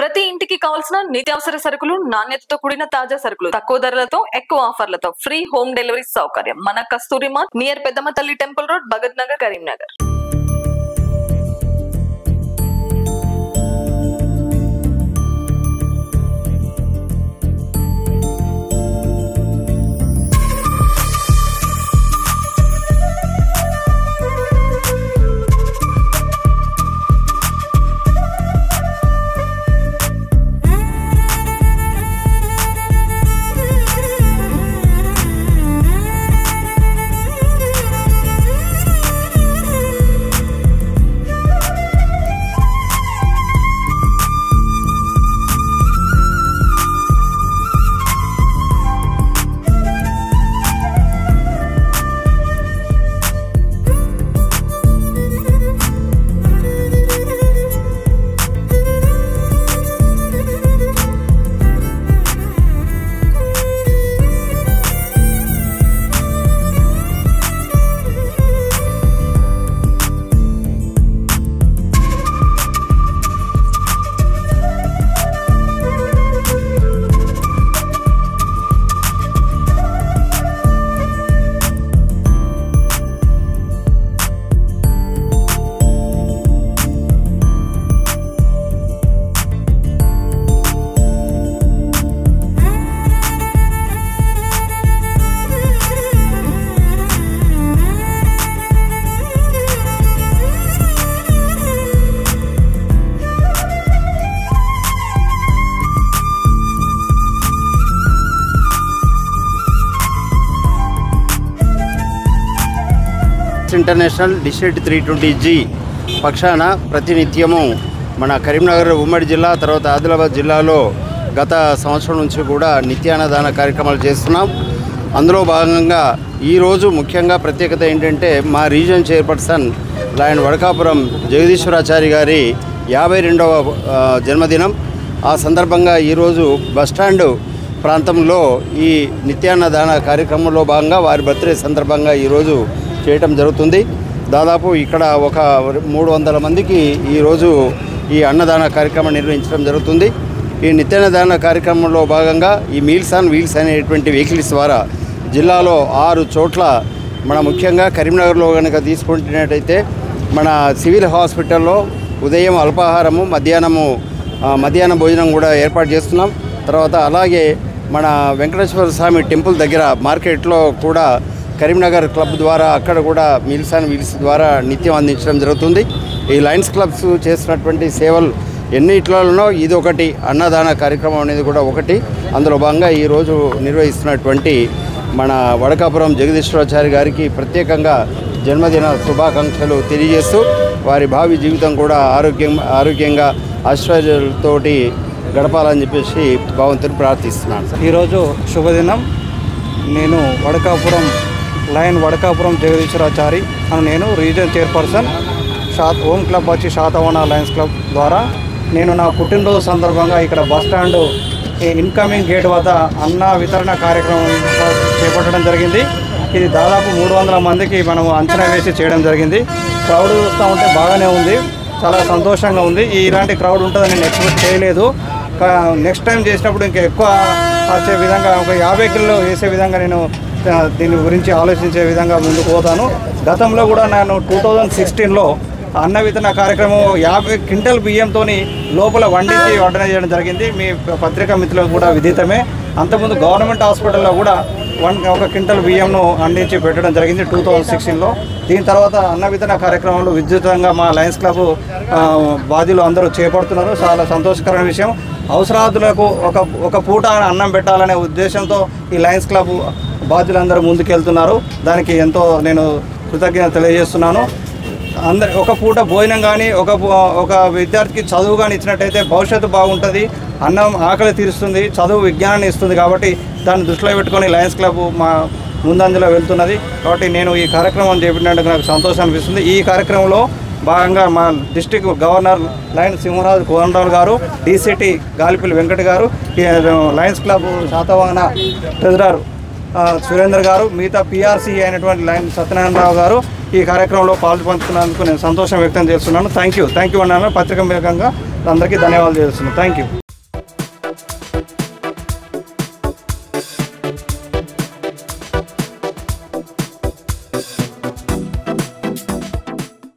ప్రతి ఇంటికి కావాల్సిన నిత్యావసర సరుకులు నాణ్యతతో కూడిన తాజా సరుకులు తక్కువ ధరలతో ఎక్కువ ఆఫర్లతో ఫ్రీ హోమ్ డెలివరీ సౌకర్యం మన కస్తూరి మార్ట్ నియర్ పెద్దమ్మ తల్లి temple road Bhagat Nagar Karimnagar. International district 320G పక్షాన ప్రతినిత్యము మన కరీంనగర్ ఉమ్మడి జిల్లా తర్వాత ఆదిలాబాద్ జిల్లాలో గత సంవత్సరం నుంచి కూడా నిత్యాన్నదాన కార్యక్రమాలు చేస్తున్నాం. అందులో భాగంగా ఈరోజు ముఖ్యంగా ప్రత్యేకత ఏంటంటే మా రీజన్ చైర్పర్సన్ లయన్ వడకాపురం జగదీశ్వరాచారి గారి 52వ జన్మదినం. ఆ సందర్భంగా ఈరోజు బస్టాండు ప్రాంతంలో ఈ నిత్యాన్నదాన కార్యక్రమంలో భాగంగా వారి బర్త్డే సందర్భంగా ఈరోజు చేయటం జరుగుతుంది. దాదాపు ఇక్కడ ఒక 300 మందికి ఈరోజు ఈ అన్నదాన కార్యక్రమం నిర్వహించడం జరుగుతుంది. ఈ నిత్యాన్నదాన కార్యక్రమంలో భాగంగా ఈ మీల్స్ ఆన్ వీల్స్ అనేటువంటి వెహికల్స్ ద్వారా జిల్లాలో 6 చోట్ల మన ముఖ్యంగా కరీంనగర్లో కనుక తీసుకుంటున్నట్టయితే మన సివిల్ హాస్పిటల్లో ఉదయం అల్పాహారము మధ్యాహ్నం భోజనం కూడా ఏర్పాటు చేస్తున్నాం. తర్వాత అలాగే మన వెంకటేశ్వర స్వామి టెంపుల్ దగ్గర మార్కెట్లో కూడా కరీంనగర్ క్లబ్ ద్వారా అక్కడ కూడా మీల్స్ అండ్ వీల్స్ ద్వారా నిత్యం అందించడం జరుగుతుంది. ఈ లయన్స్ క్లబ్స్ చేస్తున్నటువంటి సేవలు ఎన్నిట్లలోనో ఇది ఒకటి అన్నదాన కార్యక్రమం అనేది కూడా ఒకటి. అందులో భాగంగా ఈరోజు నిర్వహిస్తున్నటువంటి మన వడకాపురం జగదీశ్వరాచారి గారికి ప్రత్యేకంగా జన్మదిన శుభాకాంక్షలు తెలియజేస్తూ వారి భావి జీవితం కూడా ఆరోగ్యంగా ఆశ్చర్యాలతోటి గడపాలని చెప్పేసి భగవంతుని ప్రార్థిస్తున్నాను. ఈరోజు శుభదినం. నేను లయన్ వడకాపురం జగదీశ్వరాచారి అని నేను రీజన్ చైర్పర్సన్ హోమ్ క్లబ్ వచ్చి శాతవాహన లయన్స్ క్లబ్ ద్వారా నేను నా పుట్టినరోజు సందర్భంగా ఇక్కడ బస్టాండ్ ఇన్కమింగ్ గేట్ వద్ద అన్న వితరణ కార్యక్రమం చేపట్టడం జరిగింది. ఇది దాదాపు 300 మందికి మనం అంచనా వేసి చేయడం జరిగింది. క్రౌడ్ చూస్తూ ఉంటే బాగానే ఉంది, చాలా సంతోషంగా ఉంది. ఇలాంటి క్రౌడ్ ఉంటుందని నేను ఎక్స్పెక్ట్ చేయలేదు. నెక్స్ట్ టైం చేసినప్పుడు ఇంకా ఎక్కువ వచ్చే విధంగా ఒక 50 కిలో వేసే విధంగా నేను దీని గురించి ఆలోచించే విధంగా ముందుకు పోతాను. గతంలో కూడా నేను 2016లో అన్న వితరణ కార్యక్రమం 50 క్వింటల్ బియ్యంతో లోపల వండించి ఆర్డర్ చేయడం జరిగింది. మీ పత్రికా మిత్రులకు కూడా విదితమే. అంతకుముందు గవర్నమెంట్ హాస్పిటల్లో కూడా 1 క్వింటల్ బియ్యంను అందించి పెట్టడం జరిగింది 2016లో. దీని తర్వాత అన్న వితరణ కార్యక్రమాలు విద్యుతంగా మా లయన్స్ క్లబ్ బాధ్యులు అందరూ చేపడుతున్నారు. చాలా సంతోషకరమైన విషయం. అవసరార్థులకు ఒక పూట అన్నం పెట్టాలనే ఉద్దేశంతో ఈ లయన్స్ క్లబ్ బాధ్యులందరూ ముందుకెళ్తున్నారు. దానికి ఎంతో నేను కృతజ్ఞత తెలియజేస్తున్నాను. ఒక పూట భోజనం కానీ ఒక విద్యార్థికి చదువు కానీ ఇచ్చినట్టయితే భవిష్యత్తు బాగుంటుంది. అన్నం ఆకలి తీరుస్తుంది, చదువు విజ్ఞానాన్ని ఇస్తుంది. కాబట్టి దాన్ని దృష్టిలో పెట్టుకొని లయన్స్ క్లబ్ మా ముందంజలో వెళ్తున్నది. కాబట్టి నేను ఈ కార్యక్రమం చేపట్టినందుకు నాకు సంతోషం అనిపిస్తుంది. ఈ కార్యక్రమంలో భాగంగా మా district governor lion Simharaju Kodanda Rao గారు, డీసీటీ గాలిపల్లి వెంకట గారు, Lions club Satavahana treasurer Surender గారు, మిగతా పీఆర్సీ అయినటువంటి లయన్ సత్యనారాయణరావు గారు ఈ కార్యక్రమంలో పాల్పంచుకున్నందుకు నేను సంతోషం వ్యక్తం చేస్తున్నాను. థ్యాంక్ యూ అన్నాను. పత్రికా మూలకంగా అందరికీ ధన్యవాదాలు చేస్తున్నాను. Thank you.